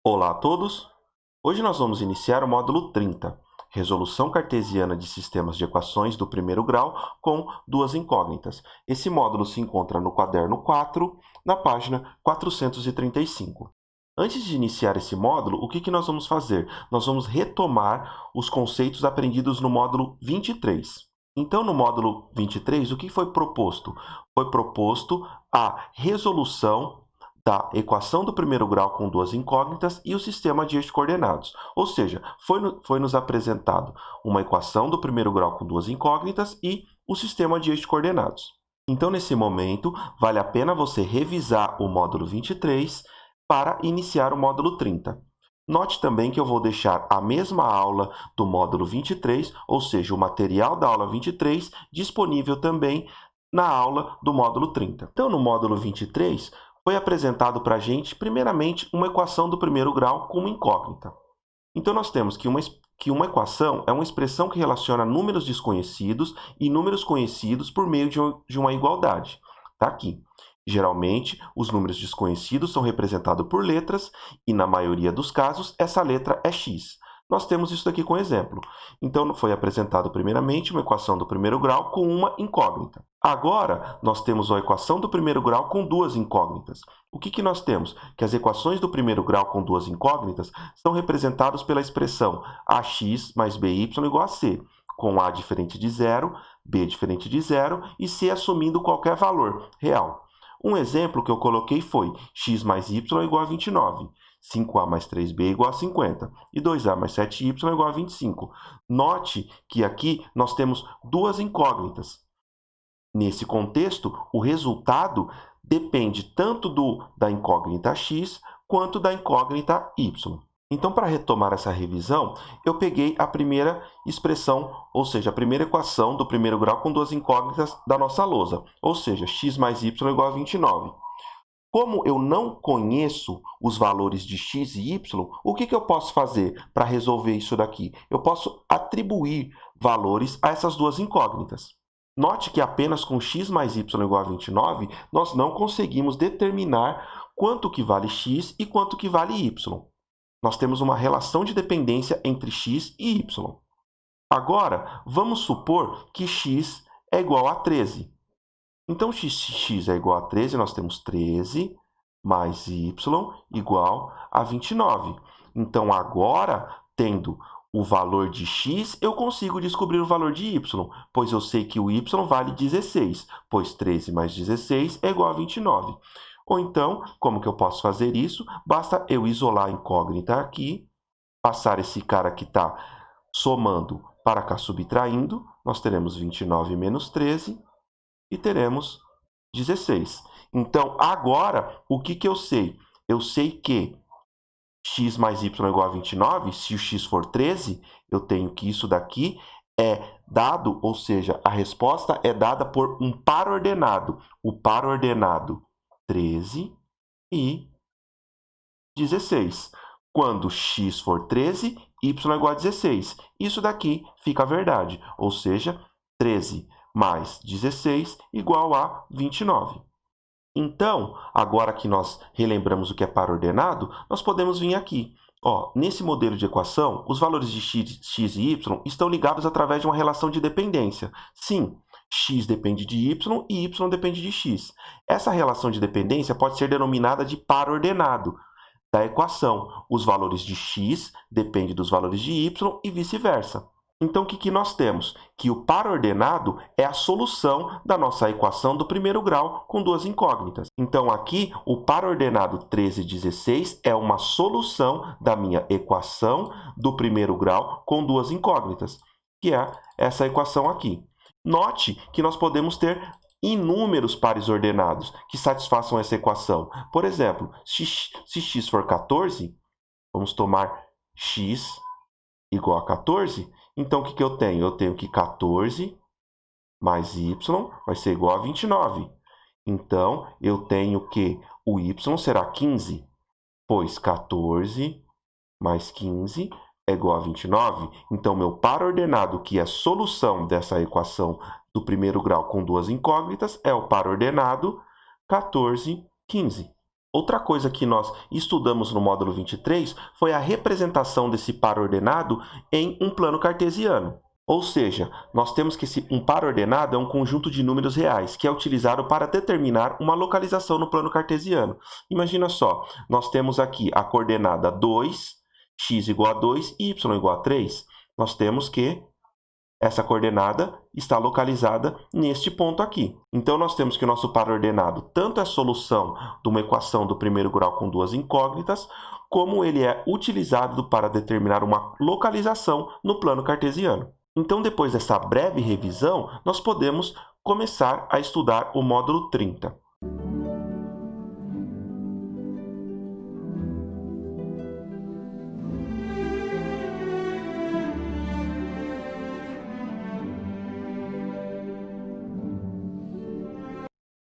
Olá a todos! Hoje nós vamos iniciar o módulo 30, Resolução Cartesiana de Sistemas de Equações do primeiro grau com duas incógnitas. Esse módulo se encontra no caderno 4, na página 435. Antes de iniciar esse módulo, o que nós vamos fazer? Nós vamos retomar os conceitos aprendidos no módulo 23. Então, no módulo 23, o que foi proposto? Foi proposto a resolução da equação do primeiro grau com duas incógnitas e o sistema de eixos coordenados. Ou seja, foi nos apresentado uma equação do primeiro grau com duas incógnitas e o sistema de eixos coordenados. Então, nesse momento, vale a pena você revisar o módulo 23 para iniciar o módulo 30. Note também que eu vou deixar a mesma aula do módulo 23, ou seja, o material da aula 23, disponível também na aula do módulo 30. Então, no módulo 23, foi apresentado para a gente, primeiramente, uma equação do primeiro grau com uma incógnita. Então, nós temos que uma equação é uma expressão que relaciona números desconhecidos e números conhecidos por meio de uma igualdade. Está aqui. Geralmente, os números desconhecidos são representados por letras e, na maioria dos casos, essa letra é x. Nós temos isso aqui com exemplo. Então, foi apresentado primeiramente uma equação do primeiro grau com uma incógnita. Agora, nós temos a equação do primeiro grau com duas incógnitas. O que nós temos? Que as equações do primeiro grau com duas incógnitas são representadas pela expressão ax mais by igual a c, com a diferente de zero, b diferente de zero e c assumindo qualquer valor real. Um exemplo que eu coloquei foi x mais y igual a 29. 5a mais 3b igual a 50 e 2a mais 7y igual a 25. Note que aqui nós temos duas incógnitas. Nesse contexto, o resultado depende tanto da incógnita x quanto da incógnita y. Então, para retomar essa revisão, eu peguei a primeira expressão, ou seja, a primeira equação do primeiro grau com duas incógnitas da nossa lousa, ou seja, x mais y igual a 29. Como eu não conheço os valores de x e y, o que eu posso fazer para resolver isso daqui? Eu posso atribuir valores a essas duas incógnitas. Note que apenas com x mais y igual a 29, nós não conseguimos determinar quanto que vale x e quanto que vale y. Nós temos uma relação de dependência entre x e y. Agora, vamos supor que x é igual a 13. Então, x é igual a 13, nós temos 13 mais y igual a 29. Então, agora, tendo o valor de x, eu consigo descobrir o valor de y, pois eu sei que o y vale 16, pois 13 mais 16 é igual a 29. Ou então, como que eu posso fazer isso? Basta eu isolar a incógnita aqui, passar esse cara que está somando para cá subtraindo, nós teremos 29 menos 13, e teremos 16. Então, agora, o que eu sei? Eu sei que x mais y é igual a 29. Se o x for 13, eu tenho que isso daqui é dado, ou seja, a resposta é dada por um par ordenado. O par ordenado 13 e 16. Quando x for 13, y é igual a 16. Isso daqui fica a verdade, ou seja, 13 mais 16 igual a 29. Então, agora que nós relembramos o que é par ordenado, nós podemos vir aqui. Nesse modelo de equação, os valores de x e y estão ligados através de uma relação de dependência. Sim, x depende de y e y depende de x. Essa relação de dependência pode ser denominada de par ordenado da equação. Os valores de x dependem dos valores de y e vice-versa. Então, o que nós temos? Que o par ordenado é a solução da nossa equação do primeiro grau com duas incógnitas. Então, aqui, o par ordenado 13 e 16 é uma solução da minha equação do primeiro grau com duas incógnitas, que é essa equação aqui. Note que nós podemos ter inúmeros pares ordenados que satisfaçam essa equação. Por exemplo, se x for 14, vamos tomar x igual a 14, então, o que eu tenho? Eu tenho que 14 mais y vai ser igual a 29. Então, eu tenho que o y será 15, pois 14 mais 15 é igual a 29. Então, meu par ordenado, que é a solução dessa equação do primeiro grau com duas incógnitas, é o par ordenado 14, 15. Outra coisa que nós estudamos no módulo 23 foi a representação desse par ordenado em um plano cartesiano. Ou seja, nós temos que um par ordenado é um conjunto de números reais, que é utilizado para determinar uma localização no plano cartesiano. Imagina só, nós temos aqui a coordenada 2, x igual a 2 e y igual a 3. Nós temos que essa coordenada está localizada neste ponto aqui. Então, nós temos que o nosso par ordenado tanto é a solução de uma equação do primeiro grau com duas incógnitas, como ele é utilizado para determinar uma localização no plano cartesiano. Então, depois dessa breve revisão, nós podemos começar a estudar o módulo 30.